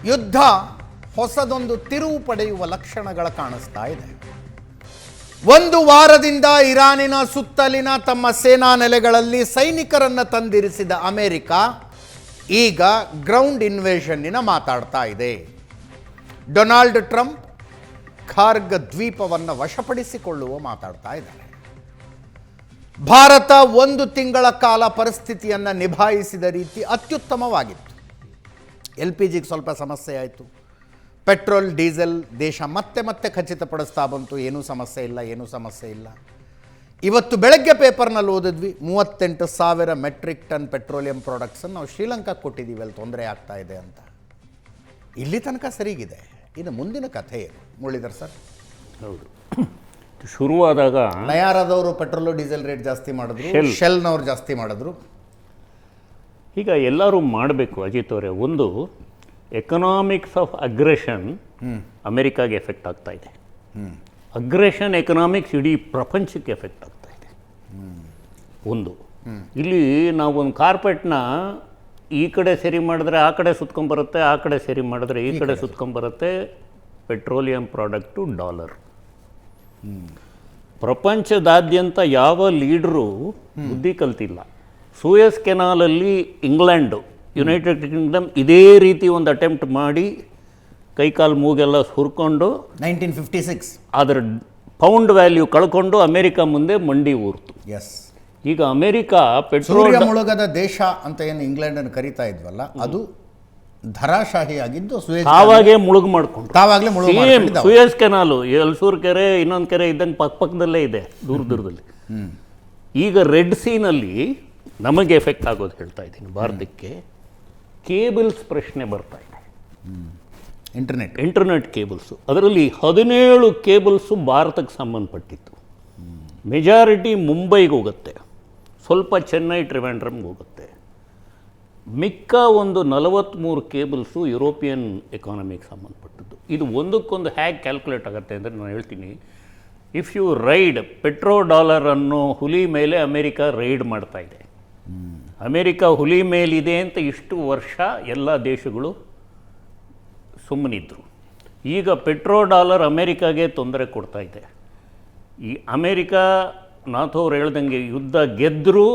ಯುದ್ಧ ಹೊಸದೊಂದು ತಿರುವು ಪಡೆಯುವ ಲಕ್ಷಣಗಳ ಕಾಣಿಸ್ತಾ ಇದೆ. ಒಂದು ವಾರದಿಂದ ಇರಾನಿನ ಸುತ್ತಲಿನ ತಮ್ಮ ಸೇನಾ ನೆಲೆಗಳಲ್ಲಿ ಸೈನಿಕರನ್ನು ತಂದಿರಿಸಿದ ಅಮೆರಿಕ ಈಗ ಗ್ರೌಂಡ್ ಇನ್ವೇಷನ್ನಿನ ಮಾತಾಡ್ತಾ ಇದೆ. ಡೊನಾಲ್ಡ್ ಟ್ರಂಪ್ ಖಾರ್ಗ್ ದ್ವೀಪವನ್ನು ವಶಪಡಿಸಿಕೊಳ್ಳುವ ಮಾತಾಡ್ತಾ ಇದ್ದಾರೆ. ಭಾರತ 1 ತಿಂಗಳ ಕಾಲ ಪರಿಸ್ಥಿತಿಯನ್ನು ನಿಭಾಯಿಸಿದ ರೀತಿ ಅತ್ಯುತ್ತಮವಾಗಿತ್ತು. LPGಗೆ ಸ್ವಲ್ಪ ಸಮಸ್ಯೆ ಆಯಿತು. ಪೆಟ್ರೋಲ್ ಡೀಸೆಲ್ ದೇಶ ಮತ್ತೆ ಖಚಿತಪಡಿಸ್ತಾ ಬಂತು, ಏನೂ ಸಮಸ್ಯೆ ಇಲ್ಲ. ಇವತ್ತು ಬೆಳಗ್ಗೆ ಪೇಪರ್ನಲ್ಲಿ ಓದಿದ್ವಿ 38,000 ಮೆಟ್ರಿಕ್ ಟನ್ ಪೆಟ್ರೋಲಿಯಂ ಪ್ರಾಡಕ್ಟ್ಸನ್ನು ನಾವು ಶ್ರೀಲಂಕಾಕ್ಕೆ ಕೊಟ್ಟಿದ್ದೀವಿ, ಅಲ್ಲಿ ತೊಂದರೆ ಆಗ್ತಾ ಇದೆ ಅಂತ. ಇಲ್ಲಿ ತನಕ ಸರಿಗಿದೆ. ಇನ್ನು ಮುಂದಿನ ಕಥೆ ಏನು ಮುರಳೀಧರ್ ಸರ್? ಹೌದು, ಶುರುವಾದಾಗ ನಯಾರದವರು ಪೆಟ್ರೋಲು ಡೀಸೆಲ್ ರೇಟ್ ಜಾಸ್ತಿ ಮಾಡಿದ್ರು, ಶೆಲ್ನವ್ರು ಜಾಸ್ತಿ ಮಾಡಿದ್ರು. ಈಗ ಎಲ್ಲರೂ ಮಾಡಬೇಕು ಅಜಿತ್ ಅವರೇ. ಒಂದು, ಎಕನಾಮಿಕ್ಸ್ ಆಫ್ ಅಗ್ರೆಷನ್ ಅಮೆರಿಕಾಗೆ ಎಫೆಕ್ಟ್ ಆಗ್ತಾ ಇದೆ. ಅಗ್ರೆಷನ್ ಎಕನಾಮಿಕ್ಸ್ ಇಡೀ ಪ್ರಪಂಚಕ್ಕೆ ಎಫೆಕ್ಟ್ ಆಗ್ತಾ ಇದೆ. ಒಂದು, ಇಲ್ಲಿ ನಾವು ಒಂದು ಕಾರ್ಪೆಟ್ನ ಈ ಕಡೆ ಸರಿ ಮಾಡಿದ್ರೆ ಆ ಕಡೆ ಸುತ್ಕೊಂಡ್ಬರುತ್ತೆ, ಆ ಕಡೆ ಸರಿ ಮಾಡಿದ್ರೆ ಈ ಕಡೆ ಸುತ್ಕೊಂಡ್ಬರುತ್ತೆ. Petroleum product $. ಪ್ರಪಂಚದಾದ್ಯಂತ ಯಾವ ಲೀಡ್ರು ಬುದ್ಧಿ ಕಲ್ತಿಲ್ಲ. ಸೂಯಸ್ ಕೆನಾಲಲ್ಲಿ ಇಂಗ್ಲೆಂಡು, ಯುನೈಟೆಡ್ ಕಿಂಗ್ಡಮ್ ಇದೇ ರೀತಿ ಒಂದು ಅಟೆಂಪ್ಟ್ ಮಾಡಿ ಕೈಕಾಲು ಮೂಗೆಲ್ಲ ಹುರ್ಕೊಂಡು 1956 ಅದರ ಪೌಂಡ್ ವ್ಯಾಲ್ಯೂ ಕಳ್ಕೊಂಡು ಅಮೆರಿಕ ಮುಂದೆ ಮಂಡಿ ಊರ್ತು. ಎಸ್, ಈಗ ಅಮೆರಿಕ ಪೆಟ್ರೋಲ್ ಮುಳುಗದ ದೇಶ ಅಂತ ಏನು ಇಂಗ್ಲೆಂಡನ್ನು ಕರೀತಾ ಇದ್ವಲ್ಲ, ಅದು ಧರಾಶಾಹಿ ಆಗಿದ್ದು ತಾವಾಗೇ ಮುಳುಗು ಮಾಡ್ಕೊಂಡು ತಾವಾಗಲೇ ಸೂಯಸ್ ಕೆನಾಲು, ಎಲ್ಸೂರ್ ಕೆರೆ, ಇನ್ನೊಂದು ಕೆರೆ ಇದ್ದಂಗೆ ಪಕ್ಕದಲ್ಲೇ ಇದೆ ದೂರದಲ್ಲಿ. ಈಗ ರೆಡ್ ಸೀನಲ್ಲಿ ನಮಗೆ ಎಫೆಕ್ಟ್ ಆಗೋದು ಹೇಳ್ತಾ ಇದ್ದೀನಿ. ಭಾರತಕ್ಕೆ ಕೇಬಲ್ಸ್ ಪ್ರಶ್ನೆ ಬರ್ತಾ ಇದೆ. ಇಂಟರ್ನೆಟ್ ಕೇಬಲ್ಸು, ಅದರಲ್ಲಿ 17 ಕೇಬಲ್ಸು ಭಾರತಕ್ಕೆ ಸಂಬಂಧಪಟ್ಟಿತ್ತು. ಮೆಜಾರಿಟಿ ಮುಂಬೈಗೆ ಹೋಗುತ್ತೆ, ಸ್ವಲ್ಪ ಚೆನ್ನೈ ಟ್ರಿವಾಂಡ್ರಮ್ಗೆ ಹೋಗುತ್ತೆ. ಮಿಕ್ಕ ಒಂದು 43 ಕೇಬಲ್ಸು ಯುರೋಪಿಯನ್ ಎಕಾನಮಿಗೆ ಸಂಬಂಧಪಟ್ಟದ್ದು. ಇದು ಒಂದಕ್ಕೊಂದು ಹೇಗೆ ಕ್ಯಾಲ್ಕುಲೇಟ್ ಆಗುತ್ತೆ ಅಂದರೆ ನಾನು ಹೇಳ್ತೀನಿ. ಇಫ್ ಯು ರೈಡ್ $, ಅನ್ನೋ ಹುಲಿ ಮೇಲೆ ಅಮೆರಿಕ ರೈಡ್ ಮಾಡ್ತಾ ಇದೆ. ಅಮೆರಿಕ ಹುಲಿ ಮೇಲಿದೆ ಅಂತ ಇಷ್ಟು ವರ್ಷ ಎಲ್ಲ ದೇಶಗಳು ಸುಮ್ಮನಿದ್ರು. ಈಗ $, ಅಮೆರಿಕಾಗೆ ತೊಂದರೆ ಕೊಡ್ತಾ ಇದೆ. ಈ ಅಮೆರಿಕ ನಾಥೋರು ಹೇಳ್ದಂಗೆ ಯುದ್ಧ ಗೆದ್ದರೂ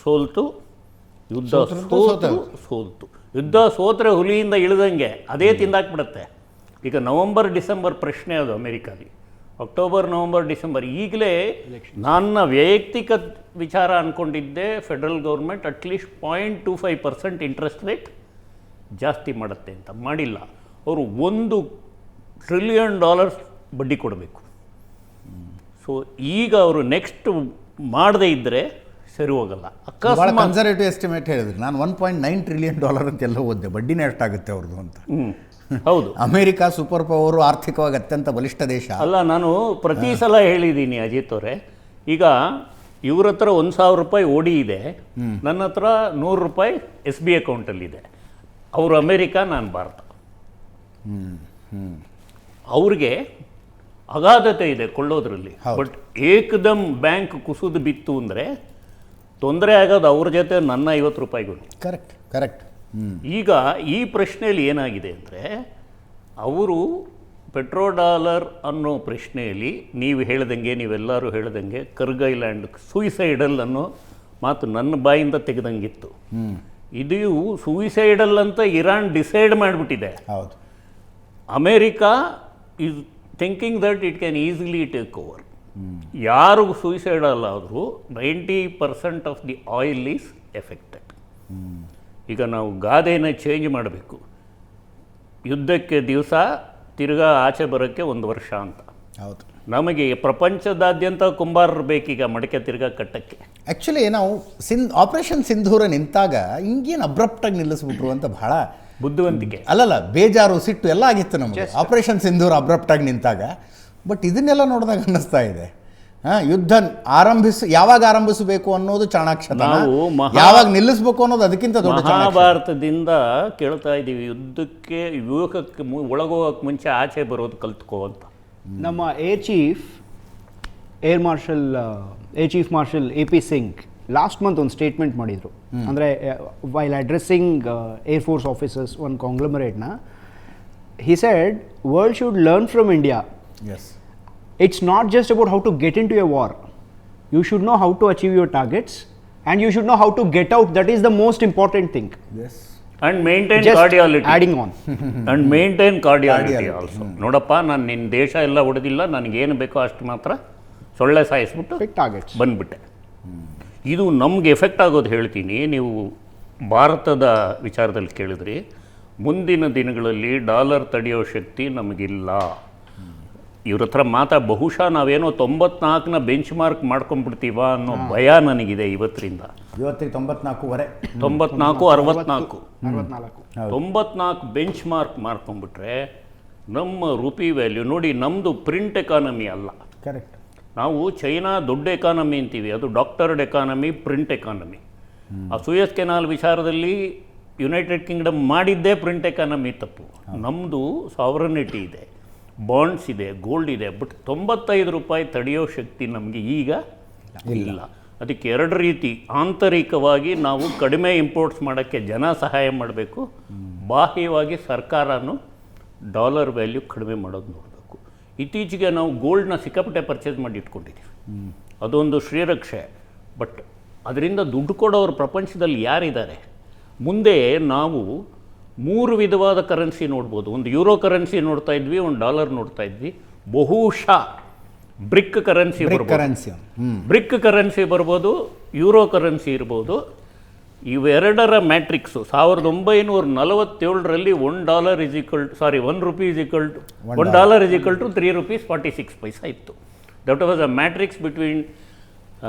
ಸೋಲ್ತು, ಯುದ್ಧ ಸೋಲ್ತು. ಯುದ್ಧ ಸೋತ್ರೆ ಹುಲಿಯಿಂದ ಇಳಿದಂಗೆ ಅದೇ ತಿಂದಾಕ್ಬಿಡುತ್ತೆ. ಈಗ ನವಂಬರ್ ಡಿಸೆಂಬರ್ ಪ್ರಶ್ನೆ ಅದು ಅಮೆರಿಕಾಲಿ. ಅಕ್ಟೋಬರ್ ನವಂಬರ್ ಡಿಸೆಂಬರ್ ಈಗಲೇ ನನ್ನ ವೈಯಕ್ತಿಕ ವಿಚಾರ ಅಂದ್ಕೊಂಡಿದ್ದೆ, federal government at least 0.25% interest rate ಜಾಸ್ತಿ ಮಾಡುತ್ತೆ ಅಂತ. ಮಾಡಿಲ್ಲ. ಅವರು $1 ಟ್ರಿಲಿಯನ್ ಬಡ್ಡಿ ಕೊಡಬೇಕು. ಸೊ ಈಗ ಅವರು ನೆಕ್ಸ್ಟ್ ಮಾಡದೇ ಇದ್ದರೆ ಸರಿ ಹೋಗಲ್ಲ. ಅಕಸ್ಮಾತ್ ಕನ್ಸರ್ವೇಟಿವ್ ಎಸ್ಟಿಮೇಟ್ ಹೇಳಿದ್ರು, ನಾನು $1.9 ಟ್ರಿಲಿಯನ್ ಅಂತೆಲ್ಲ ಓದಿದೆ, ಬಡ್ಡಿನೇ ಎಷ್ಟಾಗುತ್ತೆ ಅವ್ರದ್ದು ಅಂತ. ಹೌದು, ಅಮೆರಿಕ ಸೂಪರ್ ಪವರು, ಆರ್ಥಿಕವಾಗಿ ಅತ್ಯಂತ ಬಲಿಷ್ಠ ದೇಶ ಅಲ್ಲ. ನಾನು ಪ್ರತಿ ಸಲ ಹೇಳಿದ್ದೀನಿ ಅಜಿತ್ ಅವರೇ, ಈಗ ಇವ್ರ ಹತ್ರ $1,000 ಓಡಿ ಇದೆ, ನನ್ನ ಹತ್ರ $100 SB ಅಕೌಂಟಲ್ಲಿದೆ. ಅವರು ಅಮೆರಿಕ, ನಾನು ಭಾರತ. ಅವ್ರಿಗೆ ಅಗಾಧತೆ ಇದೆ ಕೊಳ್ಳೋದ್ರಲ್ಲಿ. ಬಟ್ ಏಕದಮ್ ಬ್ಯಾಂಕ್ ಕುಸಿದು ಬಿತ್ತು ಅಂದರೆ ತೊಂದರೆ ಆಗೋದು ಅವ್ರ ಜೊತೆ ನನ್ನ $50. ಕರೆಕ್ಟ್. ಈಗ ಈ ಪ್ರಶ್ನೆಯಲ್ಲಿ ಏನಾಗಿದೆ ಅಂದರೆ, ಅವರು $, ಅನ್ನೋ ಪ್ರಶ್ನೆಯಲ್ಲಿ ನೀವು ಹೇಳ್ದಂಗೆ, ನೀವೆಲ್ಲರೂ ಹೇಳ್ದಂಗೆ ಕರ್ಗೈಲ್ಯಾಂಡ್ ಸೂಯಿಸೈಡಲ್ ಅನ್ನೋ ಮಾತು ನನ್ನ ಬಾಯಿಂದ ತೆಗೆದಂಗಿತ್ತು. ಇದು ಸೂಯಿಸೈಡಲ್ ಅಂತ ಇರಾನ್ ಡಿಸೈಡ್ ಮಾಡಿಬಿಟ್ಟಿದೆ. ಹೌದು, America is thinking that it can easily take over. ಯಾರು ಸೂಯಿಸೈಡಲ್ ಆದರೂ 90% of the oil is affected. ಈಗ ನಾವು ಗಾದೆನ ಚೇಂಜ್ ಮಾಡಬೇಕು. ಯುದ್ಧಕ್ಕೆ ದಿವಸ, ತಿರ್ಗಾ ಆಚೆ ಬರೋಕ್ಕೆ 1 ವರ್ಷ ಅಂತ. ಹೌದು, ನಮಗೆ ಪ್ರಪಂಚದಾದ್ಯಂತ ಕುಂಬಾರರು ಬೇಕೀಗ ಮಡಕೆ ತಿರ್ಗಾ ಕಟ್ಟಕ್ಕೆ. ಆ್ಯಕ್ಚುಲಿ ನಾವು ಆಪರೇಷನ್ ಸಿಂಧೂರ ನಿಂತಾಗ ಹಿಂಗೇನು ಅಬ್ರಪ್ಟಾಗಿ ನಿಲ್ಲಿಸ್ಬಿಟ್ರು ಅಂತ ಬಹಳ ಬುದ್ಧಿವಂತಿಕೆ. ಅಲ್ಲಲ್ಲ, ಬೇಜಾರು, ಸಿಟ್ಟು ಎಲ್ಲ ಆಗಿತ್ತು ನಮಗೆ ಆಪರೇಷನ್ ಸಿಂಧೂರ ಅಬ್ರಪ್ಟಾಗಿ ನಿಂತಾಗ. ಬಟ್ ಇದನ್ನೆಲ್ಲ ನೋಡಿದಾಗ ಅನ್ನಿಸ್ತಾ ಇದೆ, ಯುದ್ಧ ಯಾವಾಗ ಆರಂಭಿಸಬೇಕು ಅನ್ನೋದು ಚಾಣಾಕ್ಷತನ, ಯಾವಾಗ ನಿಲ್ಲಿಸಬೇಕು ಅನ್ನೋದು ಅದಕ್ಕಿಂತ ದೊಡ್ಡ ಚಾಣಾಕ್ಷತನ. ಮಹಾಭಾರತದಿಂದ ಕೇಳ್ತಾ ಇದ್ದೀವಿ, ಯುದ್ಧಕ್ಕೆ ವ್ಯೂಹಕ್ಕೆ ಒಳಗೋಗಕ್ಕೆ ಮುಂಚೆ ಆಚೆ ಬರೋದು ಕಲ್ತ್ಕೋ ಅಂತ. ನಮ್ಮ air chief marshal AP Singh last month ಒಂದು ಸ್ಟೇಟ್ಮೆಂಟ್ ಮಾಡಿದರು. ಅಂದರೆ while addressing air force officers ಒಂದು ಕಾಂಗ್ಲಮರೇಟ್ನ, he said, world should learn from India. Yes It's not just about how to get into a war. You should know how to achieve your targets and you should know how to get out. That is the most important thing. Yes and maintain Just cordiality adding on. And maintain cordiality Cardiality. Also. ನೋಡಪ್ಪ, ನಾನು ನಿನ್ನ ದೇಶ ಎಲ್ಲ ಹೊಡೆದಿಲ್ಲ, ನನಗೇನು ಬೇಕೋ ಅಷ್ಟು ಮಾತ್ರ ಸೊಳ್ಳೆ ಸಾಯಿಸ್ಬಿಟ್ಟು Pick targets. ಬಂದ್ಬಿಟ್ಟೆ. ಇದು ನಮ್ಗೆ ಎಫೆಕ್ಟ್ ಆಗೋದು ಹೇಳ್ತೀನಿ. ನೀವು ಭಾರತದ ವಿಚಾರದಲ್ಲಿ ಕೇಳಿದ್ರಿ, ಮುಂದಿನ ದಿನಗಳಲ್ಲಿ ಡಾಲರ್ ತಡೆಯೋ ಶಕ್ತಿ ನಮಗಿಲ್ಲ. ಇವ್ರ ಹತ್ರ ಬಹುಶಃ ನಾವೇನೋ 94ನ ಬೆಂಚ್ ಮಾರ್ಕ್ ಮಾಡ್ಕೊಂಡ್ಬಿಡ್ತೀವ ಅನ್ನೋ ಭಯ ನನಗಿದೆ ಇವತ್ತರಿಂದ. ಇವತ್ತಿಗೆ 94.5. 94, 64. 64. 94 ಬೆಂಚ್ ಮಾರ್ಕ್ ಮಾಡ್ಕೊಂಡ್ಬಿಟ್ರೆ ನಮ್ಮ ರುಪಿ ವ್ಯಾಲ್ಯೂ ನೋಡಿ. ನಮ್ಮದು ಪ್ರಿಂಟ್ ಎಕಾನಮಿ ಅಲ್ಲ. ಕರೆಕ್ಟ್. ನಾವು ಚೈನಾ ದೊಡ್ಡ ಎಕಾನಮಿ ಅಂತೀವಿ, ಅದು ಡಾಕ್ಟರ್ಡ್ ಎಕಾನಮಿ, ಪ್ರಿಂಟ್ ಎಕಾನಮಿ. ಆ ಸೂಯಸ್ ಕೆನಾಲ್ ವಿಚಾರದಲ್ಲಿ ಯುನೈಟೆಡ್ ಕಿಂಗ್ಡಮ್ ಮಾಡಿದ್ದೇ ಪ್ರಿಂಟ್ ಎಕಾನಮಿ ತಪ್ಪು. ನಮ್ಮದು ಸಾವರನಿಟಿ ಇದೆ, ಬಾಂಡ್ಸ್ ಇದೆ, ಗೋಲ್ಡ್ ಇದೆ. ಬಟ್ 95 ರೂಪಾಯಿ ತಡೆಯೋ ಶಕ್ತಿ ನಮಗೆ ಈಗ ಇಲ್ಲ. ಅದಕ್ಕೆ ಎರಡು ರೀತಿ, ಆಂತರಿಕವಾಗಿ ನಾವು ಕಡಿಮೆ ಇಂಪೋರ್ಟ್ಸ್ ಮಾಡೋಕ್ಕೆ ಜನ ಸಹಾಯ ಮಾಡಬೇಕು, ಬಾಹ್ಯವಾಗಿ ಸರ್ಕಾರನೂ ಡಾಲರ್ ವ್ಯಾಲ್ಯೂ ಕಡಿಮೆ ಮಾಡೋದು ನೋಡಬೇಕು. ಇತ್ತೀಚೆಗೆ ನಾವು ಗೋಲ್ಡ್ನ ಸಿಕ್ಕಾಪಟ್ಟೆ ಪರ್ಚೇಸ್ ಮಾಡಿ ಇಟ್ಕೊಂಡಿದ್ದೀವಿ, ಅದೊಂದು ಶ್ರೀರಕ್ಷೆ. ಬಟ್ ಅದರಿಂದ ದುಡ್ಡು ಕೊಡೋರು ಪ್ರಪಂಚದಲ್ಲಿ ಯಾರಿದ್ದಾರೆ? ಮುಂದೆ ನಾವು 3 ವಿಧವಾದ ಕರೆನ್ಸಿ ನೋಡ್ಬೋದು. ಒಂದು ಯೂರೋ ಕರೆನ್ಸಿ ನೋಡ್ತಾ ಇದ್ವಿ, ಒಂದು ಡಾಲರ್ ನೋಡ್ತಾ ಇದ್ವಿ. ಬಹುಶಃ ಬ್ರಿಕ್ ಕರೆನ್ಸಿ ಬ್ರಿಕ್ ಕರೆನ್ಸಿ ಬರ್ಬೋದು, ಯೂರೋ ಕರೆನ್ಸಿ ಇರ್ಬೋದು. ಇವೆರಡರ ಮ್ಯಾಟ್ರಿಕ್ಸು 1947ರಲ್ಲಿ $1 = ₹3.46 ಇತ್ತು. That was a matrix between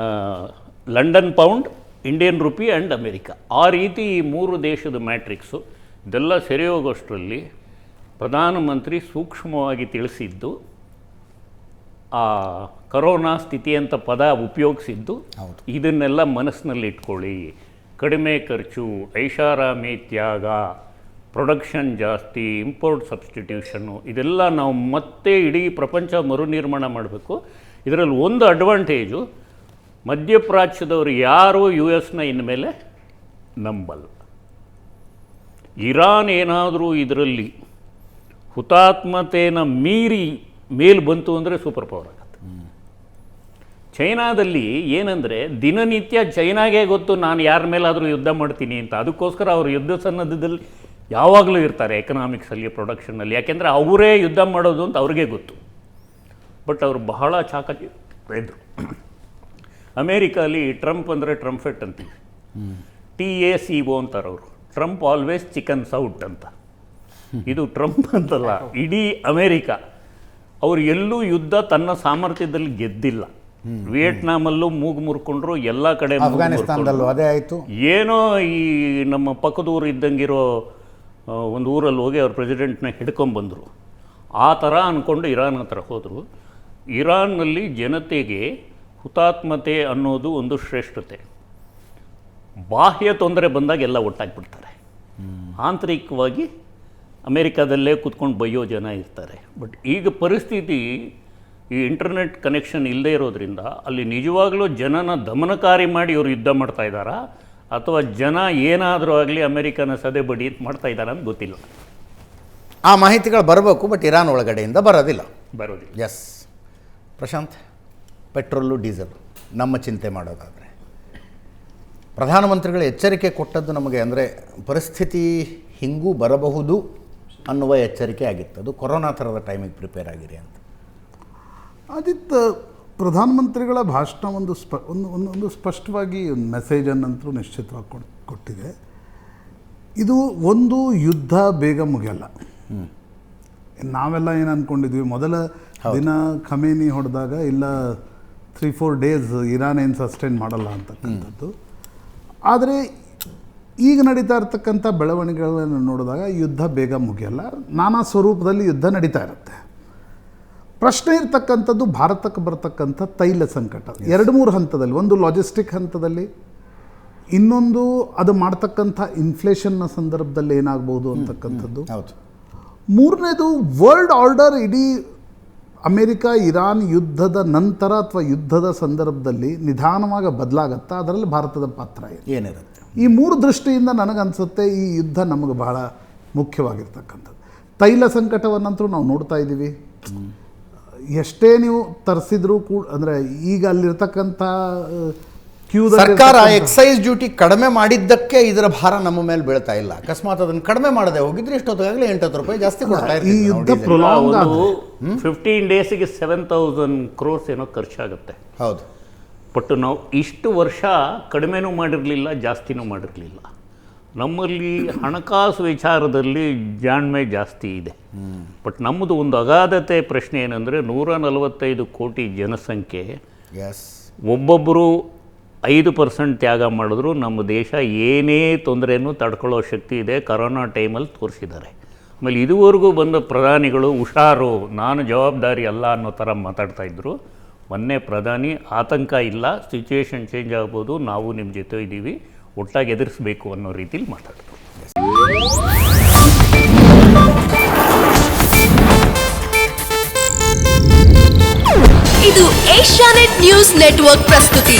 London pound, Indian rupee and America. ಆ ರೀತಿ ಈ 3 ದೇಶದ ಮ್ಯಾಟ್ರಿಕ್ಸು ಇದೆಲ್ಲ ಸೆರೆ ಹೋಗೋಷ್ಟರಲ್ಲಿ ಪ್ರಧಾನಮಂತ್ರಿ ಸೂಕ್ಷ್ಮವಾಗಿ ತಿಳಿಸಿದ್ದು, ಆ ಕರೋನಾ ಸ್ಥಿತಿ ಅಂತ ಪದ ಉಪಯೋಗಿಸಿದ್ದು, ಇದನ್ನೆಲ್ಲ ಮನಸ್ಸಿನಲ್ಲಿ ಇಟ್ಕೊಳ್ಳಿ. ಕಡಿಮೆ ಖರ್ಚು, ಐಷಾರಾಮಿ ತ್ಯಾಗ, ಪ್ರೊಡಕ್ಷನ್ ಜಾಸ್ತಿ, ಇಂಪೋರ್ಟ್ ಸಬ್ಸ್ಟಿಟ್ಯೂಷನ್ನು, ಇದೆಲ್ಲ ನಾವು ಮತ್ತೆ ಇಡೀ ಪ್ರಪಂಚ ಮರುನಿರ್ಮಾಣ ಮಾಡಬೇಕು. ಇದರಲ್ಲಿ ಒಂದು ಅಡ್ವಾಂಟೇಜು, ಮಧ್ಯಪ್ರಾಚ್ಯದವರು ಯಾರೂ US-ನ ಇನ್ಮೇಲೆ ನಂಬಲ್ಲ. ಇರಾನ್ ಏನಾದರೂ ಇದರಲ್ಲಿ ಹುತಾತ್ಮತೆಯನ್ನು ಮೀರಿ ಮೇಲ್ ಬಂತು ಅಂದರೆ ಸೂಪರ್ ಪವರ್ ಆಗುತ್ತೆ. ಚೈನಾದಲ್ಲಿ ಏನಂದರೆ ದಿನನಿತ್ಯ ಚೈನಾಗೆ ಗೊತ್ತು ನಾನು ಯಾರ ಮೇಲಾದರೂ ಯುದ್ಧ ಮಾಡ್ತೀನಿ ಅಂತ. ಅದಕ್ಕೋಸ್ಕರ ಅವರು ಯುದ್ಧ ಸನ್ನದ್ಧದಲ್ಲಿ ಯಾವಾಗಲೂ ಇರ್ತಾರೆ, ಎಕನಾಮಿಕ್ಸಲ್ಲಿ, ಪ್ರೊಡಕ್ಷನ್ನಲ್ಲಿ. ಯಾಕೆಂದರೆ ಅವರೇ ಯುದ್ಧ ಮಾಡೋದು ಅಂತ ಅವ್ರಿಗೆ ಗೊತ್ತು. ಬಟ್ ಅವರು ಬಹಳ ಚಾಕಚಕ್ಯರು. ಅಮೇರಿಕಾಲಿ ಟ್ರಂಪ್ ಅಂದರೆ ಟ್ರಂಫೆಟ್ ಅಂತೀವಿ, TACO ಅಂತಾರೆ ಅವರು. ಟ್ರಂಪ್ ಆಲ್ವೇಸ್ ಚಿಕನ್ ಸೌಟ್ ಅಂತ. ಇದು ಟ್ರಂಪ್ ಅಂತಲ್ಲ, ಇಡೀ ಅಮೇರಿಕಾ. ಅವರು ಎಲ್ಲೂ ಯುದ್ಧ ತನ್ನ ಸಾಮರ್ಥ್ಯದಲ್ಲಿ ಗೆದ್ದಿಲ್ಲ. ವಿಯೆಟ್ನಾಮಲ್ಲೂ ಮೂಗು ಮುರ್ಕೊಂಡ್ರು, ಎಲ್ಲ ಕಡೆ ಅಫ್ಘಾನಿಸ್ತಾನದಲ್ಲೂ ಅದೇ ಆಯಿತು. ಏನೋ ಈ ನಮ್ಮ ಪಕ್ಕದ ಊರು ಇದ್ದಂಗಿರೋ ಒಂದು ಊರಲ್ಲಿ ಹೋಗಿ ಅವ್ರ ಪ್ರೆಸಿಡೆಂಟ್ನ ಹಿಡ್ಕೊಂಬಂದರು. ಆ ಥರ ಅಂದ್ಕೊಂಡು ಇರಾನ್ ಹತ್ರ ಹೋದರು. ಇರಾನ್ನಲ್ಲಿ ಜನತೆಗೆ ಹುತಾತ್ಮತೆ ಅನ್ನೋದು ಒಂದು ಶ್ರೇಷ್ಠತೆ. ಬಾಹ್ಯ ತೊಂದರೆ ಬಂದಾಗ ಎಲ್ಲ ಒಟ್ಟಾಗಿಬಿಡ್ತಾರೆ. ಆಂತರಿಕವಾಗಿ ಅಮೇರಿಕಾದಲ್ಲೇ ಕೂತ್ಕೊಂಡು ಬೈಯೋ ಜನ ಇರ್ತಾರೆ. ಬಟ್ ಈಗ ಪರಿಸ್ಥಿತಿ, ಈ ಇಂಟರ್ನೆಟ್ ಕನೆಕ್ಷನ್ ಇಲ್ಲದೆ ಇರೋದ್ರಿಂದ ಅಲ್ಲಿ ನಿಜವಾಗ್ಲೂ ಜನನ ದಮನಕಾರಿ ಮಾಡಿ ಇವರು ಯುದ್ಧ ಮಾಡ್ತಾ ಇದ್ದಾರಾ, ಅಥವಾ ಜನ ಏನಾದರೂ ಆಗಲಿ ಅಮೇರಿಕನ ಸದೆ ಬಡಿ ಮಾಡ್ತಾ ಇದ್ದಾರೆ ಅಂತ ಗೊತ್ತಿಲ್ಲ. ಆ ಮಾಹಿತಿಗಳು ಬರಬೇಕು, ಬಟ್ ಇರಾನ್ ಒಳಗಡೆಯಿಂದ ಬರೋದಿಲ್ಲ. ಎಸ್ ಪ್ರಶಾಂತ್, ಪೆಟ್ರೋಲು ಡೀಸೆಲ್ ನಮ್ಮ ಚಿಂತೆ ಮಾಡೋದಾದರೆ ಪ್ರಧಾನಮಂತ್ರಿಗಳು ಎಚ್ಚರಿಕೆ ಕೊಟ್ಟದ್ದು ನಮಗೆ, ಅಂದರೆ ಪರಿಸ್ಥಿತಿ ಹಿಂಗೂ ಬರಬಹುದು ಅನ್ನುವ ಎಚ್ಚರಿಕೆ ಆಗಿತ್ತು. ಅದು ಕೊರೋನಾ ಥರದ ಟೈಮಿಗೆ ಪ್ರಿಪೇರ್ ಆಗಿರಿ ಅಂತ. ಆದಿತ್ಯ, ಪ್ರಧಾನಮಂತ್ರಿಗಳ ಭಾಷಣ ಒಂದು ಸ್ಪಷ್ಟವಾಗಿ ಒಂದು ಮೆಸೇಜನ್ನಂತೂ ನಿಶ್ಚಿತವಾಗಿ ಕೊಟ್ಟಿದೆ. ಇದು ಒಂದು ಯುದ್ಧ ಬೇಗ ಮುಗಿಯಲ್ಲ. ನಾವೆಲ್ಲ ಏನು ಅಂದ್ಕೊಂಡಿದ್ವಿ, ಮೊದಲ ದಿನ ಖಮೇನಿ ಹೊಡೆದಾಗ ಇಲ್ಲ 3-4 ಡೇಸ್ ಇರಾನ್ ಏನು ಸಸ್ಟೈನ್ ಮಾಡಲ್ಲ ಅಂತಕ್ಕಂಥದ್ದು. ಆದರೆ ಈಗ ನಡೀತಾ ಇರ್ತಕ್ಕಂಥ ಬೆಳವಣಿಗೆಗಳನ್ನು ನೋಡಿದಾಗ ಯುದ್ಧ ಬೇಗ ಮುಗಿಯಲ್ಲ, ನಾನಾ ಸ್ವರೂಪದಲ್ಲಿ ಯುದ್ಧ ನಡೀತಾ ಇರುತ್ತೆ. ಪ್ರಶ್ನೆ ಇರ್ತಕ್ಕಂಥದ್ದು ಭಾರತಕ್ಕೆ ಬರ್ತಕ್ಕಂಥ ತೈಲ ಸಂಕಟ 2-3 ಹಂತದಲ್ಲಿ. ಒಂದು ಲಾಜಿಸ್ಟಿಕ್ ಹಂತದಲ್ಲಿ, ಇನ್ನೊಂದು ಅದು ಮಾಡ್ತಕ್ಕಂಥ ಇನ್ಫ್ಲೇಷನ್ನ ಸಂದರ್ಭದಲ್ಲಿ ಏನಾಗ್ಬೋದು ಅಂತಕ್ಕಂಥದ್ದು. ಮೂರನೇದು ವರ್ಲ್ಡ್ ಆರ್ಡರ್. ಇಡೀ ಅಮೇರಿಕಾ ಇರಾನ್ ಯುದ್ಧದ ನಂತರ ಅಥವಾ ಯುದ್ಧದ ಸಂದರ್ಭದಲ್ಲಿ ನಿಧಾನವಾಗಿ ಬದಲಾಗತ್ತಾ, ಅದರಲ್ಲಿ ಭಾರತದ ಪಾತ್ರ ಏನಿರುತ್ತೆ. ಈ 3 ದೃಷ್ಟಿಯಿಂದ ನನಗನ್ಸುತ್ತೆ ಈ ಯುದ್ಧ ನಮಗೆ ಬಹಳ ಮುಖ್ಯವಾಗಿರ್ತಕ್ಕಂಥದ್ದು. ತೈಲ ಸಂಕಟವನ್ನಂತರೂ ನಾವು ನೋಡ್ತಾ ಇದ್ದೀವಿ. ಎಷ್ಟೇ ನೀವು ತರಿಸಿದ್ರೂ ಕೂಡ ಅಂದರೆ ಈಗ ಅಲ್ಲಿರ್ತಕ್ಕಂಥ ಸರ್ಕಾರ ಎಕ್ಸೈಸ್ ಡ್ಯೂಟಿ ಕಡಿಮೆ ಮಾಡಿದ್ದಕ್ಕೆ ಇದರ ಭಾರ ನಮ್ಮ ಮೇಲೆ ಬೀಳ್ತಾ ಇಲ್ಲ. ಅಕಸ್ಮಾತ್ ಅದನ್ನು ಕಡಿಮೆ ಮಾಡದೆ ಹೋಗಿದ್ರೆ ಇಷ್ಟೊತ್ತಾಗಲೇ 8 ರೂಪಾಯಿ ಜಾಸ್ತಿ ಕೊಡ್ತಾ ಈ ಯುದ್ಧ ಪ್ರೊಲಾಂಗ್ ಆಗಿ 15 ಡೇಸಿಗೆ 7,000 crores ಏನೋ ಖರ್ಚಾಗುತ್ತೆ. ಹೌದು. ಬಟ್ ನಾವು ಇಷ್ಟು ವರ್ಷ ಕಡಿಮೆನೂ ಮಾಡಿರಲಿಲ್ಲ, ಜಾಸ್ತಿನೂ ಮಾಡಿರಲಿಲ್ಲ. ನಮ್ಮಲ್ಲಿ ಹಣಕಾಸು ವಿಚಾರದಲ್ಲಿ ಜಾಣ್ಮೆ ಜಾಸ್ತಿ ಇದೆ. ಬಟ್ ನಮ್ಮದು ಒಂದು ಅಗಾಧತೆ ಪ್ರಶ್ನೆ ಏನಂದರೆ 145 ಕೋಟಿ ಜನಸಂಖ್ಯೆ, ಒಬ್ಬೊಬ್ಬರು 5% ತ್ಯಾಗ ಮಾಡಿದ್ರು ನಮ್ಮ ದೇಶ ಏನೇ ತೊಂದರೆನೂ ತಡ್ಕೊಳ್ಳೋ ಶಕ್ತಿ ಇದೆ. ಕರೋನಾ ಟೈಮಲ್ಲಿ ತೋರಿಸಿದ್ದಾರೆ. ಆಮೇಲೆ ಇದುವರೆಗೂ ಬಂದ ಪ್ರಧಾನಿಗಳು ಹುಷಾರು, ನಾನು ಜವಾಬ್ದಾರಿ ಅಲ್ಲ ಅನ್ನೋ ಥರ ಮಾತಾಡ್ತಾ ಇದ್ದರು. ಮೊನ್ನೆ ಪ್ರಧಾನಿ ಆತಂಕ ಇಲ್ಲ, ಸಿಚುವೇಶನ್ ಚೇಂಜ್ ಆಗ್ಬೋದು, ನಾವು ನಿಮ್ಮ ಜೊತೆ ಇದ್ದೀವಿ, ಒಟ್ಟಾಗಿ ಎದುರಿಸಬೇಕು ಅನ್ನೋ ರೀತಿಲಿ ಮಾತಾಡಿದ್ರು. ಇದು ಏಷ್ಯಾನೆಟ್ ನ್ಯೂಸ್ ನೆಟ್ವರ್ಕ್ ಪ್ರಸ್ತುತಿ.